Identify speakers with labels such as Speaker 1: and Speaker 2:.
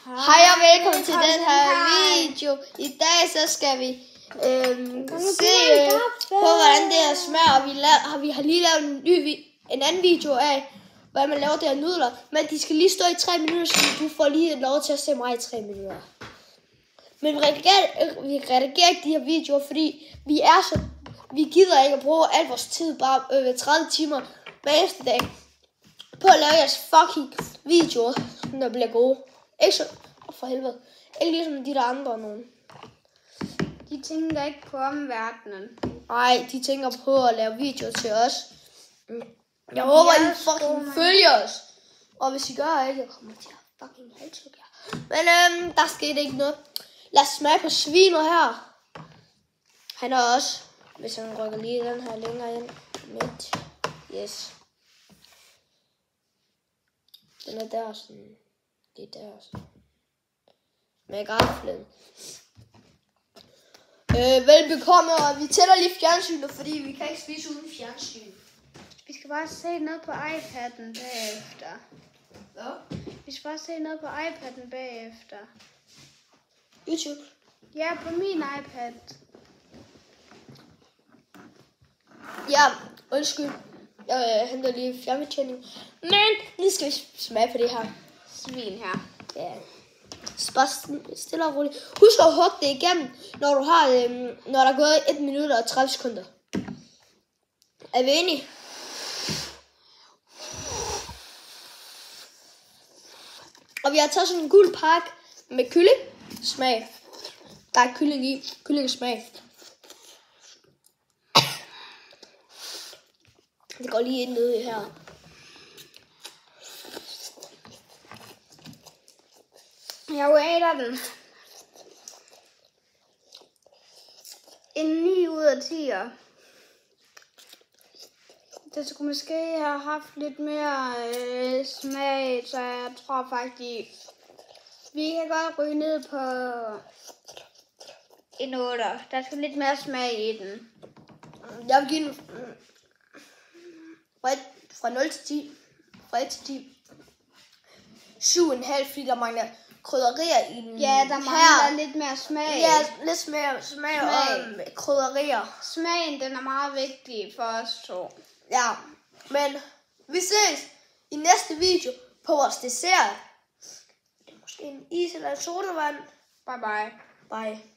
Speaker 1: Hej og velkommen til den her video. I dag så skal vi se på hvordan det her smager. Vi har lige lavet en anden video af hvordan man laver det her nudler. Men de skal lige stå i 3 minutter, så du får lige lov til at se mig i 3 minutter. Men vi redigerer ikke de her videoer, fordi vi gider ikke at bruge al vores tid, bare 30 timer hver eneste dag, på at lave jeres fucking videoer, der bliver gode. Ikke så, for helvede. Ikke ligesom de der andre nogen.
Speaker 2: De tænker ikke på omverdenen.
Speaker 1: Nej, de tænker på at lave videoer til os. Jeg håber, I fucking følger os. Og hvis I gør ikke, jeg kommer til at fucking halshugge jer. Men der skete ikke noget. Lad os smage på svinet her. Han er også, hvis han rykker lige den her længere ind. Midt. Yes. Den er der sådan. Det er der sådan. Med gaflen. Velbekomme, og vi tænder lige fjernsynet, fordi vi kan ikke spise uden fjernsyn.
Speaker 2: Vi skal bare se noget på iPad'en bagefter.
Speaker 1: Hvad?
Speaker 2: Vi skal bare se noget på iPad'en bagefter.
Speaker 1: YouTube?
Speaker 2: Ja, på min iPad.
Speaker 1: Ja, undskyld. Jeg henter lige fjernbetjening. Men nu skal vi smage på det her
Speaker 2: Svin her.
Speaker 1: Ja. Bare stille og roligt. Husk at hugge det igennem, når du har når der er gået 1 minut og 30 sekunder. Er vi enige? Og vi har taget sådan en gul pakke med kylling. Smag. Der er kylling i. Kyllingesmag. Det går lige ind nede her.
Speaker 2: Jeg rater den. En 9 ud af 10'er. Det skulle måske have haft lidt mere smag, så jeg tror faktisk, vi kan godt ryge ned på en 8'er. Der skal lidt mere smag i den.
Speaker 1: Jeg vil give den fra 0 til 10. Fra 1 til 10. 7,5, fordi der mangler krydderier i den.
Speaker 2: Ja, der mangler lidt mere smag.
Speaker 1: Ja, lidt smag. Og krydderier.
Speaker 2: Smagen, den er meget vigtig for os to.
Speaker 1: Ja, men vi ses i næste video på vores dessert. Det er måske en is eller en sodavand.
Speaker 2: Bye bye.
Speaker 1: Bye.